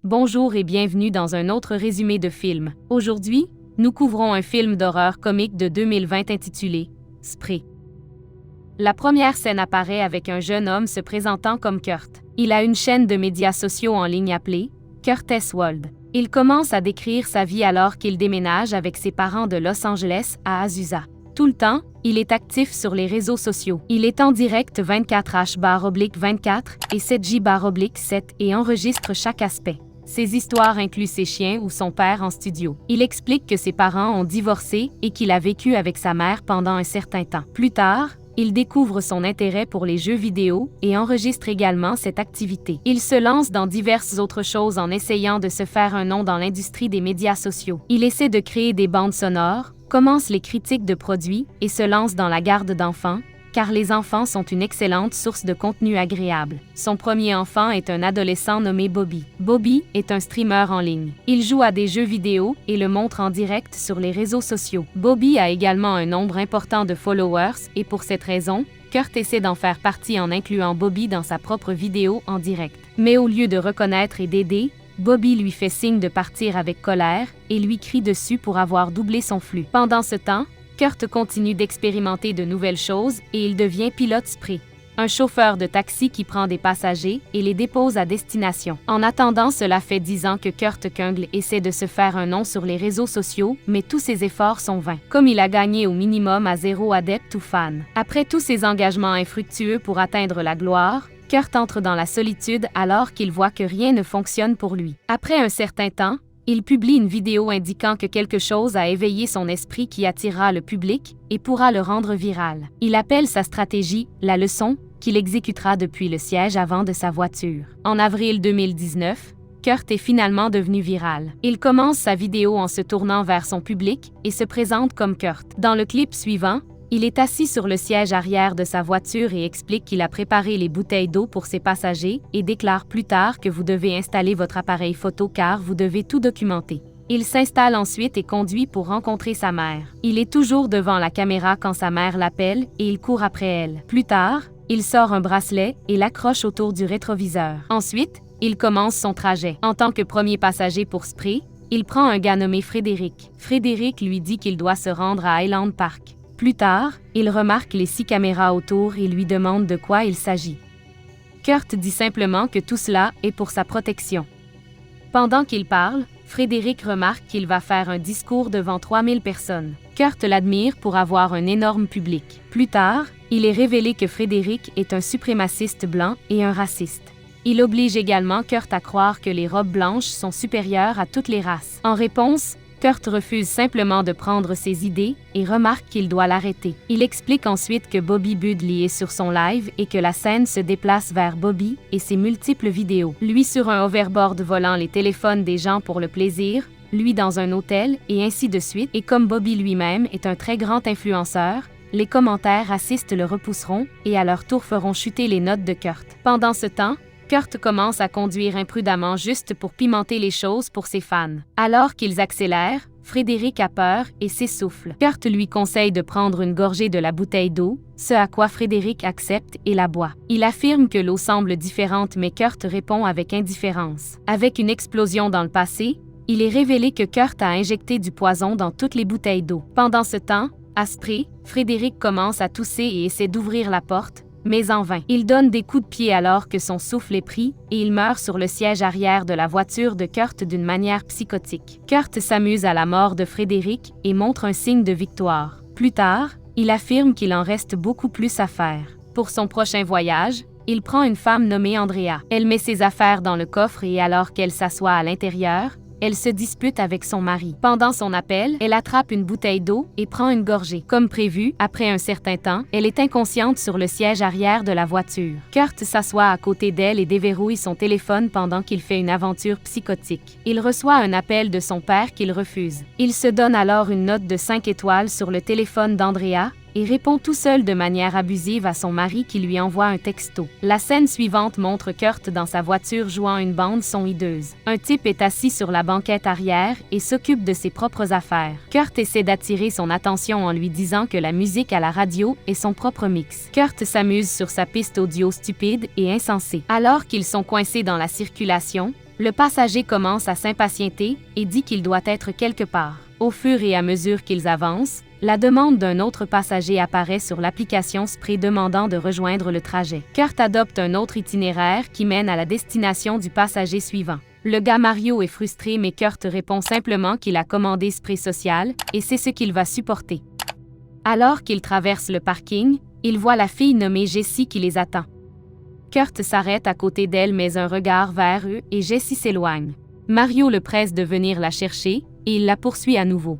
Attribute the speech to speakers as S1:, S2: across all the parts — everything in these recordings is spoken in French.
S1: Bonjour et bienvenue dans un autre résumé de film. Aujourd'hui, nous couvrons un film d'horreur comique de 2020 intitulé « Spray ». La première scène apparaît avec un jeune homme se présentant comme Kurt. Il a une chaîne de médias sociaux en ligne appelée « Kurt S. World ». Il commence à décrire sa vie alors qu'il déménage avec ses parents de Los Angeles à Azusa. Tout le temps, il est actif sur les réseaux sociaux. Il est en direct 24h/24 et 7J/7 et enregistre chaque aspect. Ses histoires incluent ses chiens ou son père en studio. Il explique que ses parents ont divorcé et qu'il a vécu avec sa mère pendant un certain temps. Plus tard, il découvre son intérêt pour les jeux vidéo et enregistre également cette activité. Il se lance dans diverses autres choses en essayant de se faire un nom dans l'industrie des médias sociaux. Il essaie de créer des bandes sonores, commence les critiques de produits et se lance dans la garde d'enfants, car les enfants sont une excellente source de contenu agréable. Son premier enfant est un adolescent nommé Bobby. Bobby est un streamer en ligne. Il joue à des jeux vidéo et le montre en direct sur les réseaux sociaux. Bobby a également un nombre important de followers et pour cette raison, Kurt essaie d'en faire partie en incluant Bobby dans sa propre vidéo en direct. Mais au lieu de reconnaître et d'aider, Bobby lui fait signe de partir avec colère et lui crie dessus pour avoir doublé son flux. Pendant ce temps, Kurt continue d'expérimenter de nouvelles choses et il devient pilote Spray, un chauffeur de taxi qui prend des passagers et les dépose à destination. En attendant, cela fait 10 ans que Kurt Kungle essaie de se faire un nom sur les réseaux sociaux, mais tous ses efforts sont vains, comme il a gagné au minimum à 0 adeptes ou fans. Après tous ses engagements infructueux pour atteindre la gloire, Kurt entre dans la solitude alors qu'il voit que rien ne fonctionne pour lui. Après un certain temps, il publie une vidéo indiquant que quelque chose a éveillé son esprit qui attirera le public et pourra le rendre viral. Il appelle sa stratégie « la leçon » qu'il exécutera depuis le siège avant de sa voiture. En avril 2019, Kurt est finalement devenu viral. Il commence sa vidéo en se tournant vers son public et se présente comme Kurt. Dans le clip suivant, il est assis sur le siège arrière de sa voiture et explique qu'il a préparé les bouteilles d'eau pour ses passagers et déclare plus tard que vous devez installer votre appareil photo car vous devez tout documenter. Il s'installe ensuite et conduit pour rencontrer sa mère. Il est toujours devant la caméra quand sa mère l'appelle et il court après elle. Plus tard, il sort un bracelet et l'accroche autour du rétroviseur. Ensuite, il commence son trajet. En tant que premier passager pour Spray, il prend un gars nommé Frédéric. Frédéric lui dit qu'il doit se rendre à Highland Park. Plus tard, il remarque les 6 caméras autour et lui demande de quoi il s'agit. Kurt dit simplement que tout cela est pour sa protection. Pendant qu'il parle, Frédéric remarque qu'il va faire un discours devant 3000 personnes. Kurt l'admire pour avoir un énorme public. Plus tard, il est révélé que Frédéric est un suprémaciste blanc et un raciste. Il oblige également Kurt à croire que les robes blanches sont supérieures à toutes les races. En réponse, Kurt refuse simplement de prendre ses idées et remarque qu'il doit l'arrêter. Il explique ensuite que Bobby Budley est sur son live et que la scène se déplace vers Bobby et ses multiples vidéos. Lui sur un hoverboard volant les téléphones des gens pour le plaisir, lui dans un hôtel et ainsi de suite. Et comme Bobby lui-même est un très grand influenceur, les commentaires racistes le repousseront et à leur tour feront chuter les notes de Kurt. Pendant ce temps, Kurt commence à conduire imprudemment juste pour pimenter les choses pour ses fans. Alors qu'ils accélèrent, Frédéric a peur et s'essouffle. Kurt lui conseille de prendre une gorgée de la bouteille d'eau, ce à quoi Frédéric accepte et la boit. Il affirme que l'eau semble différente mais Kurt répond avec indifférence. Avec une explosion dans le passé, il est révélé que Kurt a injecté du poison dans toutes les bouteilles d'eau. Pendant ce temps, à Spray, Frédéric commence à tousser et essaie d'ouvrir la porte, mais en vain. Il donne des coups de pied alors que son souffle est pris et il meurt sur le siège arrière de la voiture de Kurt d'une manière psychotique. Kurt s'amuse à la mort de Frédéric et montre un signe de victoire. Plus tard, il affirme qu'il en reste beaucoup plus à faire. Pour son prochain voyage, il prend une femme nommée Andrea. Elle met ses affaires dans le coffre et alors qu'elle s'assoit à l'intérieur, elle se dispute avec son mari. Pendant son appel, elle attrape une bouteille d'eau et prend une gorgée. Comme prévu, après un certain temps, elle est inconsciente sur le siège arrière de la voiture. Kurt s'assoit à côté d'elle et déverrouille son téléphone pendant qu'il fait une aventure psychotique. Il reçoit un appel de son père qu'il refuse. Il se donne alors une note de 5 étoiles sur le téléphone d'Andrea et répond tout seul de manière abusive à son mari qui lui envoie un texto. La scène suivante montre Kurt dans sa voiture jouant une bande son hideuse. Un type est assis sur la banquette arrière et s'occupe de ses propres affaires. Kurt essaie d'attirer son attention en lui disant que la musique à la radio est son propre mix. Kurt s'amuse sur sa piste audio stupide et insensée. Alors qu'ils sont coincés dans la circulation, Le passager commence à s'impatienter et dit qu'il doit être quelque part. Au fur et à mesure qu'ils avancent, la demande d'un autre passager apparaît sur l'application Spree demandant de rejoindre le trajet. Kurt adopte un autre itinéraire qui mène à la destination du passager suivant. Le gars Mario est frustré mais Kurt répond simplement qu'il a commandé Spree Social et c'est ce qu'il va supporter. Alors qu'il traverse le parking, il voit la fille nommée Jessie qui les attend. Kurt s'arrête à côté d'elle mais un regard vers eux et Jessie s'éloigne. Mario le presse de venir la chercher et il la poursuit à nouveau.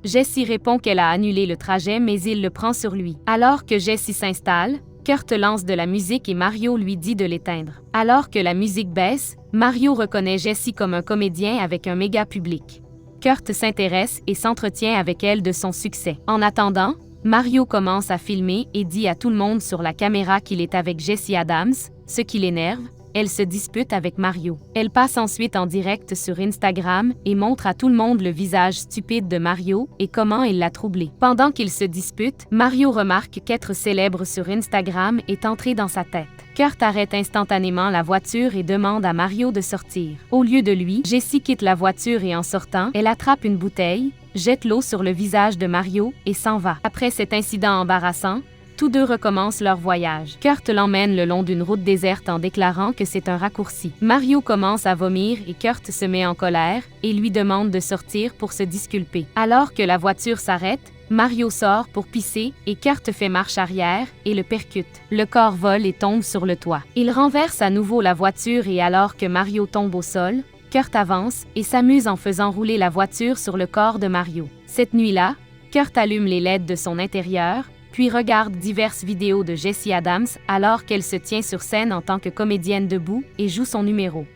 S1: Jessie répond qu'elle a annulé le trajet mais il le prend sur lui. Alors que Jessie s'installe, Kurt lance de la musique et Mario lui dit de l'éteindre. Alors que la musique baisse, Mario reconnaît Jessie comme un comédien avec un méga public. Kurt s'intéresse et s'entretient avec elle de son succès. En attendant, Mario commence à filmer et dit à tout le monde sur la caméra qu'il est avec Jessie Adams, ce qui l'énerve. Elle se dispute avec Mario. Elle passe ensuite en direct sur Instagram et montre à tout le monde le visage stupide de Mario et comment il l'a troublé. Pendant qu'ils se disputent, Mario remarque qu'être célèbre sur Instagram est entré dans sa tête. Kurt arrête instantanément la voiture et demande à Mario de sortir. Au lieu de lui, Jessie quitte la voiture et en sortant, elle attrape une bouteille, jette l'eau sur le visage de Mario et s'en va. Après cet incident embarrassant, tous deux recommencent leur voyage. Kurt l'emmène le long d'une route déserte en déclarant que c'est un raccourci. Mario commence à vomir et Kurt se met en colère et lui demande de sortir pour se disculper. Alors que la voiture s'arrête, Mario sort pour pisser et Kurt fait marche arrière et le percute. Le corps vole et tombe sur le toit. Il renverse à nouveau la voiture et alors que Mario tombe au sol, Kurt avance et s'amuse en faisant rouler la voiture sur le corps de Mario. Cette nuit-là, Kurt allume les LED de son intérieur, puis regarde diverses vidéos de Jessie Adams alors qu'elle se tient sur scène en tant que comédienne debout et joue son numéro.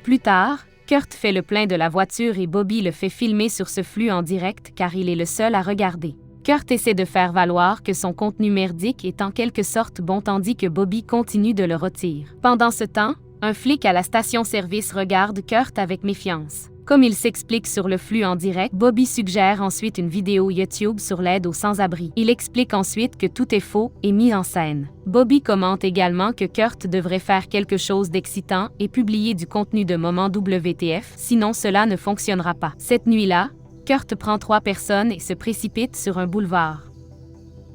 S1: Plus tard, Kurt fait le plein de la voiture et Bobby le fait filmer sur ce flux en direct car il est le seul à regarder. Kurt essaie de faire valoir que son contenu merdique est en quelque sorte bon tandis que Bobby continue de le rôtir. Pendant ce temps, un flic à la station-service regarde Kurt avec méfiance. Comme il s'explique sur le flux en direct, Bobby suggère ensuite une vidéo YouTube sur l'aide aux sans-abri. Il explique ensuite que tout est faux et mis en scène. Bobby commente également que Kurt devrait faire quelque chose d'excitant et publier du contenu de moment WTF, sinon cela ne fonctionnera pas. Cette nuit-là, Kurt prend 3 personnes et se précipite sur un boulevard.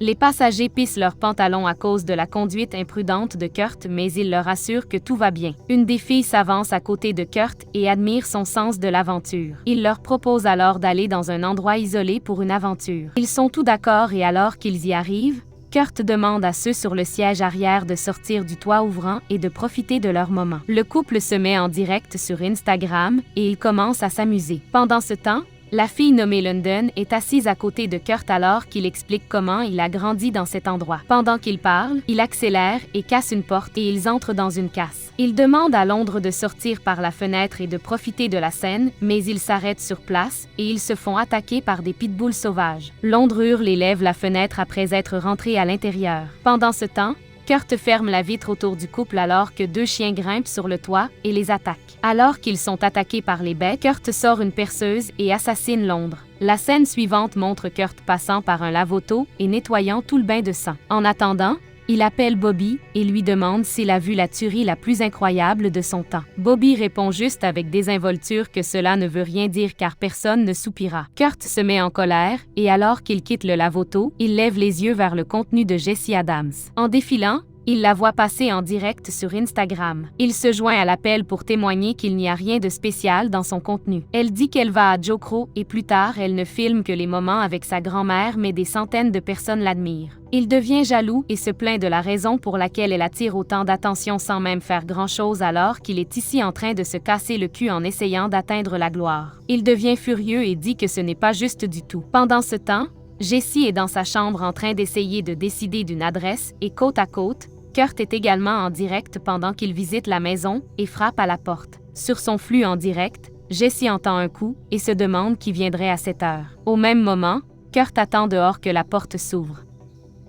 S1: Les passagers pissent leurs pantalons à cause de la conduite imprudente de Kurt, mais il leur assure que tout va bien. Une des filles s'avance à côté de Kurt et admire son sens de l'aventure. Il leur propose alors d'aller dans un endroit isolé pour une aventure. Ils sont tous d'accord et alors qu'ils y arrivent, Kurt demande à ceux sur le siège arrière de sortir du toit ouvrant et de profiter de leur moment. Le couple se met en direct sur Instagram et ils commencent à s'amuser. Pendant ce temps, la fille nommée London est assise à côté de Kurt alors qu'il explique comment il a grandi dans cet endroit. Pendant qu'il parle, il accélère et casse une porte et ils entrent dans une casse. Il demande à Londres de sortir par la fenêtre et de profiter de la scène, mais ils s'arrêtent sur place et ils se font attaquer par des pitbulls sauvages. Londres hurle et lève la fenêtre après être rentré à l'intérieur. Pendant ce temps, Kurt ferme la vitre autour du couple alors que 2 chiens grimpent sur le toit et les attaquent. Alors qu'ils sont attaqués par les bêtes, Kurt sort une perceuse et assassine Londres. La scène suivante montre Kurt passant par un lave-auto et nettoyant tout le bain de sang. En attendant, il appelle Bobby et lui demande s'il a vu la tuerie la plus incroyable de son temps. Bobby répond juste avec désinvolture que cela ne veut rien dire car personne ne soupira. Kurt se met en colère et alors qu'il quitte le lave-auto, il lève les yeux vers le contenu de Jessie Adams. En défilant, il la voit passer en direct sur Instagram. Il se joint à l'appel pour témoigner qu'il n'y a rien de spécial dans son contenu. Elle dit qu'elle va à Joe Crow et plus tard, elle ne filme que les moments avec sa grand-mère mais des centaines de personnes l'admirent. Il devient jaloux et se plaint de la raison pour laquelle elle attire autant d'attention sans même faire grand-chose alors qu'il est ici en train de se casser le cul en essayant d'atteindre la gloire. Il devient furieux et dit que ce n'est pas juste du tout. Pendant ce temps, Jessie est dans sa chambre en train d'essayer de décider d'une adresse et côte à côte, Kurt est également en direct pendant qu'il visite la maison et frappe à la porte. Sur son flux en direct, Jessie entend un coup et se demande qui viendrait à cette heure. Au même moment, Kurt attend dehors que la porte s'ouvre.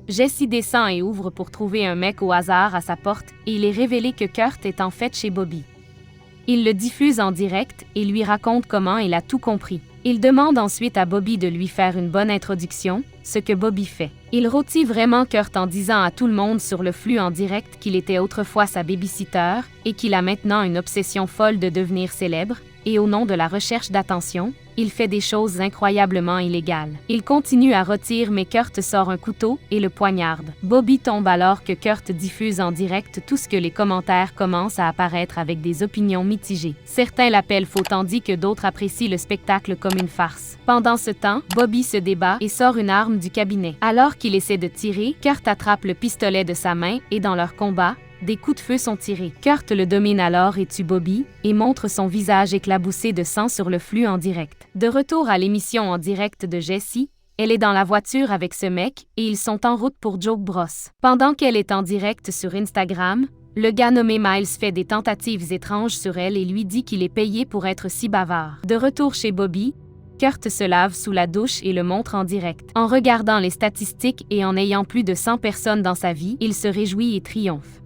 S1: Jessie descend et ouvre pour trouver un mec au hasard à sa porte et il est révélé que Kurt est en fait chez Bobby. Il le diffuse en direct et lui raconte comment il a tout compris. Il demande ensuite à Bobby de lui faire une bonne introduction, ce que Bobby fait. Il rôtit vraiment Kurt en disant à tout le monde sur le flux en direct qu'il était autrefois sa babysitter et qu'il a maintenant une obsession folle de devenir célèbre, et au nom de la recherche d'attention, il fait des choses incroyablement illégales. Il continue à rôtir mais Kurt sort un couteau et le poignarde. Bobby tombe alors que Kurt diffuse en direct tout ce que les commentaires commencent à apparaître avec des opinions mitigées. Certains l'appellent faux tandis que d'autres apprécient le spectacle comme une farce. Pendant ce temps, Bobby se débat et sort une arme du cabinet. Alors qu'il essaie de tirer, Kurt attrape le pistolet de sa main et dans leur combat, des coups de feu sont tirés. Kurt le domine alors et tue Bobby et montre son visage éclaboussé de sang sur le flux en direct. De retour à l'émission en direct de Jessie, elle est dans la voiture avec ce mec et ils sont en route pour Joke Bros. Pendant qu'elle est en direct sur Instagram, le gars nommé Miles fait des tentatives étranges sur elle et lui dit qu'il est payé pour être si bavard. De retour chez Bobby, Kurt se lave sous la douche et le montre en direct. En regardant les statistiques et en ayant plus de 100 personnes dans sa vie, il se réjouit et triomphe.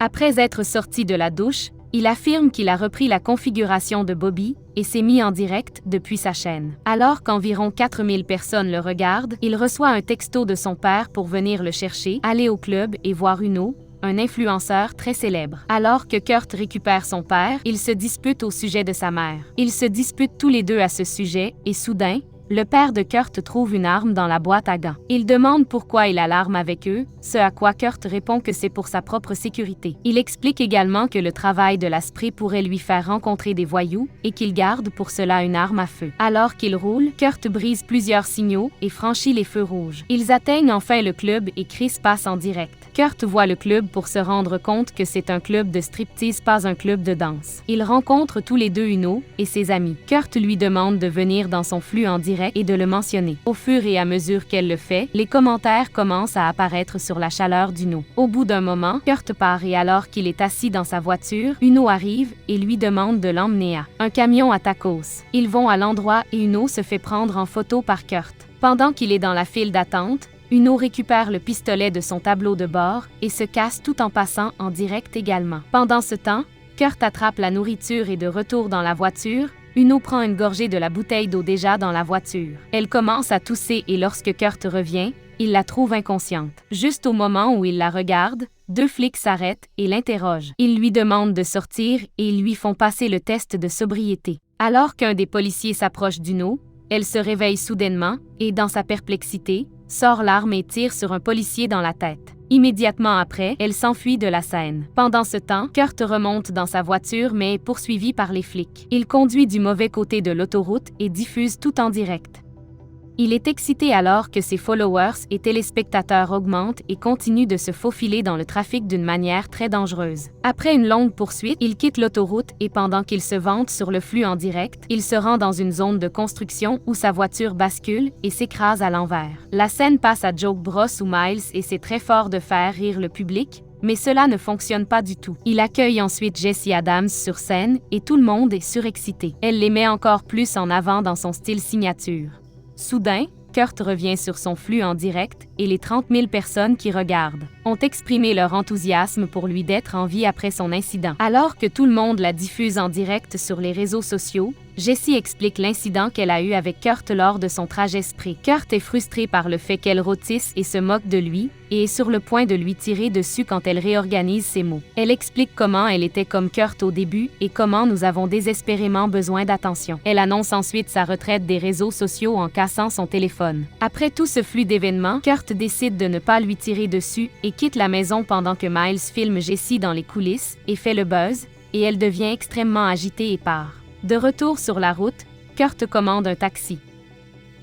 S1: Après être sorti de la douche, il affirme qu'il a repris la configuration de Bobby et s'est mis en direct depuis sa chaîne. Alors qu'environ 4000 personnes le regardent, il reçoit un texto de son père pour venir le chercher, aller au club et voir Uno, un influenceur très célèbre. Alors que Kurt récupère son père, ils se disputent au sujet de sa mère. Ils se disputent tous les deux à ce sujet et soudain, le père de Kurt trouve une arme dans la boîte à gants. Il demande pourquoi il a l'arme avec eux, ce à quoi Kurt répond que c'est pour sa propre sécurité. Il explique également que le travail de l'esprit pourrait lui faire rencontrer des voyous et qu'il garde pour cela une arme à feu. Alors qu'il roule, Kurt brise plusieurs signaux et franchit les feux rouges. Ils atteignent enfin le club et Chris passe en direct. Kurt voit le club pour se rendre compte que c'est un club de striptease, pas un club de danse. Ils rencontrent tous les deux Uno et ses amis. Kurt lui demande de venir dans son flux en direct et de le mentionner. Au fur et à mesure qu'elle le fait, les commentaires commencent à apparaître sur la chaleur d'Uno. Au bout d'un moment, Kurt part et alors qu'il est assis dans sa voiture, Uno arrive et lui demande de l'emmener à un camion à tacos. Ils vont à l'endroit et Uno se fait prendre en photo par Kurt. Pendant qu'il est dans la file d'attente, Uno récupère le pistolet de son tableau de bord et se casse tout en passant en direct également. Pendant ce temps, Kurt attrape la nourriture et de retour dans la voiture, Uno prend une gorgée de la bouteille d'eau déjà dans la voiture. Elle commence à tousser et lorsque Kurt revient, il la trouve inconsciente. Juste au moment où il la regarde, deux flics s'arrêtent et l'interrogent. Ils lui demandent de sortir et ils lui font passer le test de sobriété. Alors qu'un des policiers s'approche d'Uno, elle se réveille soudainement et, dans sa perplexité, sort l'arme et tire sur un policier dans la tête. Immédiatement après, elle s'enfuit de la scène. Pendant ce temps, Kurt remonte dans sa voiture mais est poursuivi par les flics. Il conduit du mauvais côté de l'autoroute et diffuse tout en direct. Il est excité alors que ses followers et téléspectateurs augmentent et continuent de se faufiler dans le trafic d'une manière très dangereuse. Après une longue poursuite, il quitte l'autoroute et pendant qu'il se vante sur le flux en direct, il se rend dans une zone de construction où sa voiture bascule et s'écrase à l'envers. La scène passe à Joke Bros où Miles essaie très fort de faire rire le public, mais cela ne fonctionne pas du tout. Il accueille ensuite Jessie Adams sur scène et tout le monde est surexcité. Elle les met encore plus en avant dans son style signature. Soudain, Kurt revient sur son flux en direct et les 30 000 personnes qui regardent ont exprimé leur enthousiasme pour lui d'être en vie après son incident. Alors que tout le monde la diffuse en direct sur les réseaux sociaux, Jessie explique l'incident qu'elle a eu avec Kurt lors de son trajet spray. Kurt est frustré par le fait qu'elle rôtisse et se moque de lui et est sur le point de lui tirer dessus quand elle réorganise ses mots. Elle explique comment elle était comme Kurt au début et comment nous avons désespérément besoin d'attention. Elle annonce ensuite sa retraite des réseaux sociaux en cassant son téléphone. Après tout ce flux d'événements, Kurt décide de ne pas lui tirer dessus et quitte la maison pendant que Miles filme Jessie dans les coulisses et fait le buzz, et elle devient extrêmement agitée et part. De retour sur la route, Kurt commande un taxi.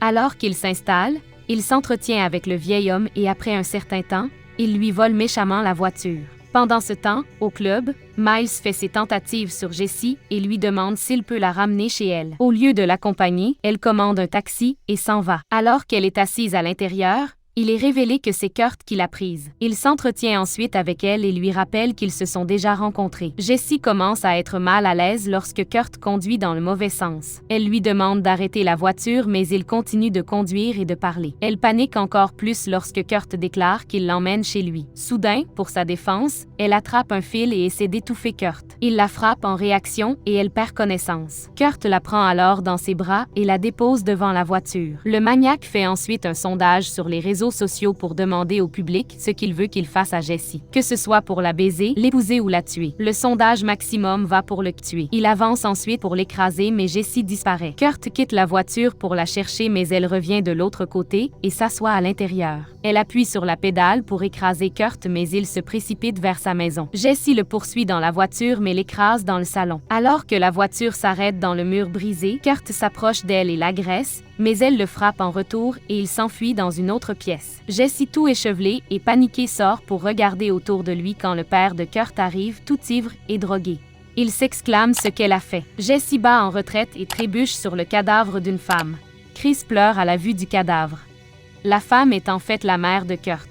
S1: Alors qu'il s'installe, il s'entretient avec le vieil homme et après un certain temps, il lui vole méchamment la voiture. Pendant ce temps, au club, Miles fait ses tentatives sur Jessie et lui demande s'il peut la ramener chez elle. Au lieu de l'accompagner, elle commande un taxi et s'en va. Alors qu'elle est assise à l'intérieur, il est révélé que c'est Kurt qui l'a prise. Il s'entretient ensuite avec elle et lui rappelle qu'ils se sont déjà rencontrés. Jessie commence à être mal à l'aise lorsque Kurt conduit dans le mauvais sens. Elle lui demande d'arrêter la voiture mais il continue de conduire et de parler. Elle panique encore plus lorsque Kurt déclare qu'il l'emmène chez lui. Soudain, pour sa défense, elle attrape un fil et essaie d'étouffer Kurt. Il la frappe en réaction et elle perd connaissance. Kurt la prend alors dans ses bras et la dépose devant la voiture. Le maniaque fait ensuite un sondage sur les réseaux réseaux sociaux pour demander au public ce qu'il veut qu'il fasse à Jessie. Que ce soit pour la baiser, l'épouser ou la tuer. Le sondage maximum va pour le tuer. Il avance ensuite pour l'écraser, mais Jessie disparaît. Kurt quitte la voiture pour la chercher, mais elle revient de l'autre côté et s'assoit à l'intérieur. Elle appuie sur la pédale pour écraser Kurt, mais il se précipite vers sa maison. Jessie le poursuit dans la voiture, mais l'écrase dans le salon. Alors que la voiture s'arrête dans le mur brisé, Kurt s'approche d'elle et l'agresse, mais elle le frappe en retour et il s'enfuit dans une autre pièce. Jessie, tout échevelée et paniquée, sort pour regarder autour de lui quand le père de Kurt arrive, tout ivre et drogué. Il s'exclame ce qu'elle a fait. Jessie bat en retraite et trébuche sur le cadavre d'une femme. Chris pleure à la vue du cadavre. La femme est en fait la mère de Kurt.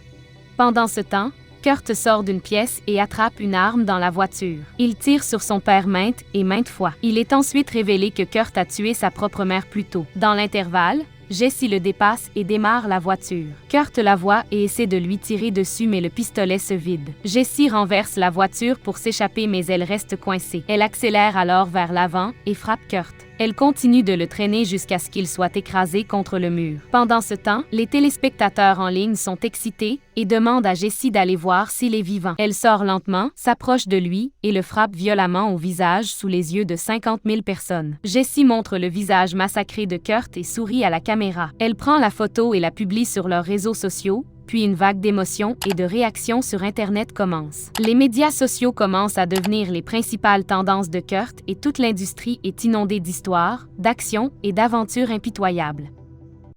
S1: Pendant ce temps, Kurt sort d'une pièce et attrape une arme dans la voiture. Il tire sur son père maintes et maintes fois. Il est ensuite révélé que Kurt a tué sa propre mère plus tôt. Dans l'intervalle, Jessie le dépasse et démarre la voiture. Kurt la voit et essaie de lui tirer dessus, mais le pistolet se vide. Jessie renverse la voiture pour s'échapper, mais elle reste coincée. Elle accélère alors vers l'avant et frappe Kurt. Elle continue de le traîner jusqu'à ce qu'il soit écrasé contre le mur. Pendant ce temps, les téléspectateurs en ligne sont excités et demandent à Jessie d'aller voir s'il est vivant. Elle sort lentement, s'approche de lui et le frappe violemment au visage sous les yeux de 50 000 personnes. Jessie montre le visage massacré de Kurt et sourit à la caméra. Elle prend la photo et la publie sur leurs réseaux sociaux. Puis une vague d'émotions et de réactions sur Internet commence. Les médias sociaux commencent à devenir les principales tendances de Kurt et toute l'industrie est inondée d'histoires, d'actions et d'aventures impitoyables.